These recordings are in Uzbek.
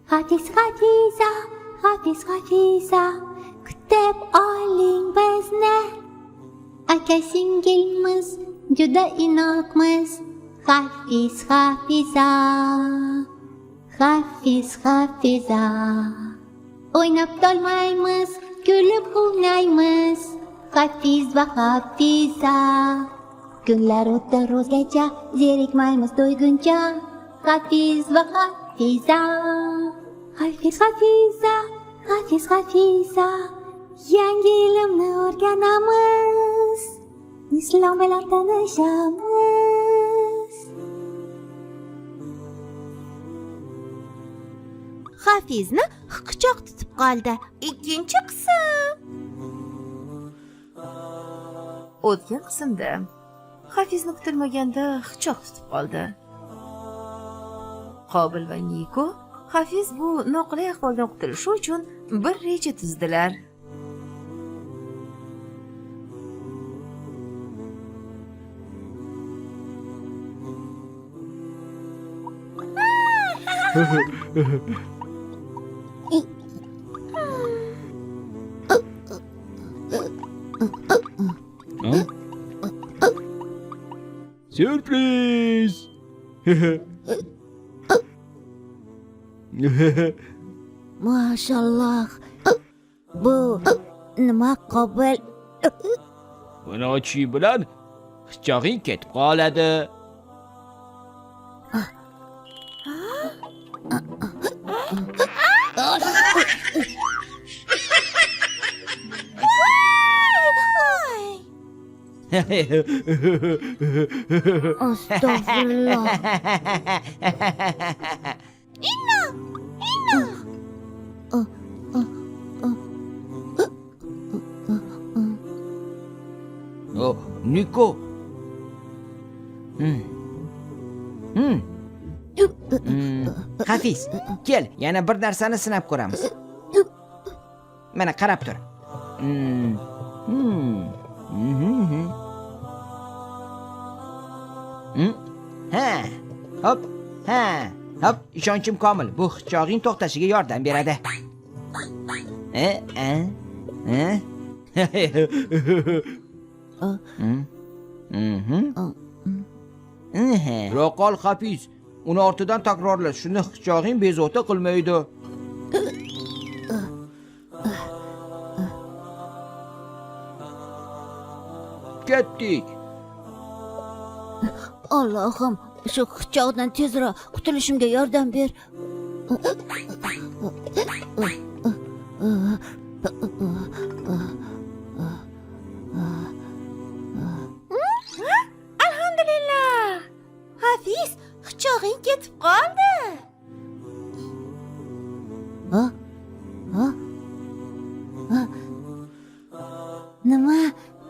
Hafiz Hafiza, Hafiz Hafiza, kutib oling bizni. Aka singilmiz, juda inoqmiz. Hafiz Hafiza, Hafiz Hafiza. O'ynab tolmaymiz, kulib o'ynaymiz. Hafiz va Hafiza. Kunlar o'tdi ro'zgacha, zerikmaymiz to'yguncha. Hafiz va Hafiza. Hafiz Hafiza, Hafiz Hafiza. Yangi ilmni o'rganamiz. Islom bilan tanishamiz. Hafizni hiqichoq tutib qoldi. Ikkinchi qism. O'tgan qismda Hafizni kutilmaganda hiqichoq tutib qoldi. Qobil va Niko Hafiz bu noqulay ahvoldan qutulishi uchun bir reja tuzdilar. Sürpriz. Maşallah. Bu nima Qobil? Buni ochish bilan hichog'ing ketib qoladi. Astagfirullah. Oh, Niko. Hafiz, kel, yana bir narsani sinab ko'ramiz. Mana qarab tur. Ha, hop, ha, hop, ishonchim komil. Bu hichog'ing to'xtashiga yordam beradi. Roqol Hafiz, uni ortidan takrorla. Shuni hichog'ing bezovta qilmaydi. Ketdik. Allohim, shu hichoqdan tezroq qutulishimga yordam ber. Alhamdulillah. Hafiz, hichog'ing ketib qoldi. Nima?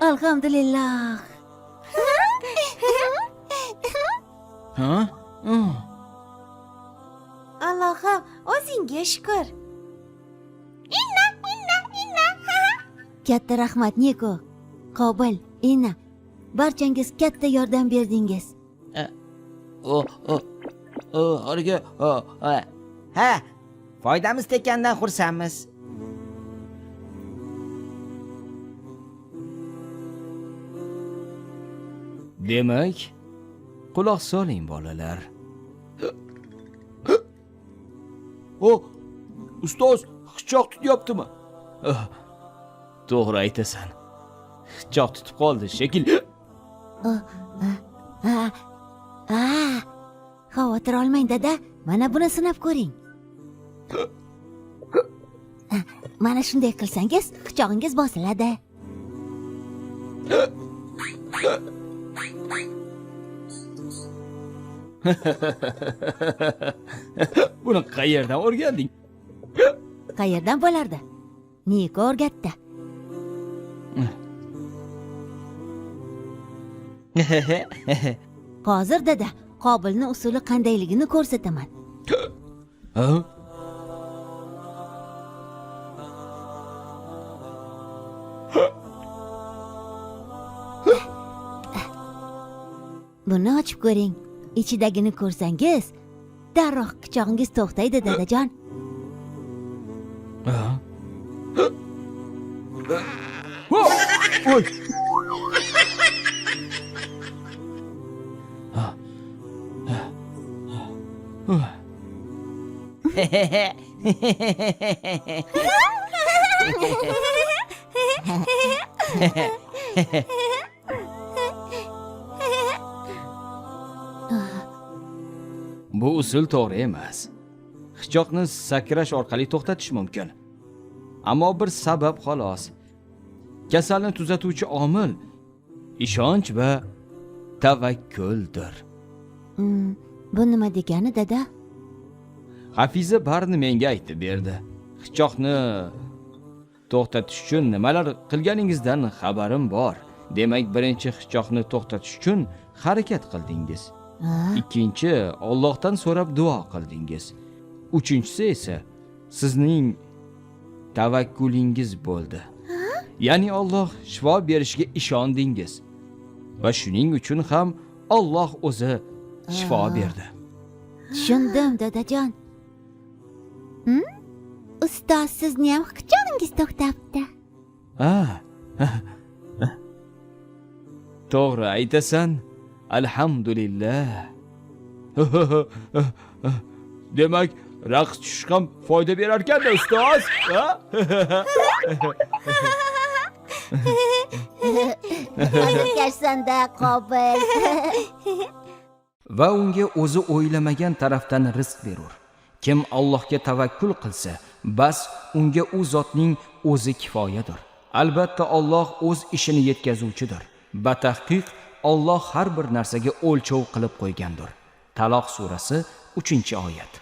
Alhamdulillah. Allohim, o'zingga shukr. Inna. Katta rahmat Niko, Qobil, Inna. Barchangiz katta yordam berdingiz. Ha, foydamiz tekkandan xursandmiz. Demak, quloq soling bolalar. Ustoz, hichoq tutyaptimi? To'g'ri aytasan. Hichoq tutib qoldi shekil. Xavotir olmang dada, mana buni sinab ko'ring. Mana shunday qilsangiz, hichog'ingiz bosiladi. Buni qayerdan o'rganding? Qayerdan bo'lardi? Niko o'rgatdi. Hozir dada, Qobilni usuli qandayligini ko'rsataman. Buni ochib ko'ring. Ichidagini ko'rsangiz, darroq hichog'ingiz to'xtaydi dadajon. Oy. Bu usul to'g'ri emas. Hichoqni sakrash orqali to'xtatish mumkin. Ammo bir sabab xolos. Kasalni tuzatuvchi omil ishonch va tavakkuldir. Bu nima degani, dada? Hafiza barini menga aytib berdi. Hichoqni to'xtatish uchun nimalar qilganingizdan xabarim bor. Demak, birinchi hichoqni to'xtatish uchun harakat qildingiz. Ikkinchi, Allohdan so'rab duo qildingiz. Uchinchisi esa sizning tavakkulingiz bo'ldi. Ya'ni Alloh shifo berishiga ishondingiz. Va shuning uchun ham Alloh o'zi shifo berdi. Tushundim, dadajon. Ustoz, sizni ham hijoningiz to'xtabdi. To'g'ri aytasan. Alhamdulillah. Demak, raqs tushish ham foyda berar ekan-da, ustoz. Xayrlashsanda, Qobil. Va unga o'zi o'ylamagan tarafdan rizq berur. Kim Allohga tavakkul qilsa, bas unga u zotning o'zi kifoyadir. Albatta Alloh o'z ishini yetkazuvchidir. Batahqiq Alloh har bir narsaga o'lchov qilib qo'ygandir. Taloq surasi 3-oyat.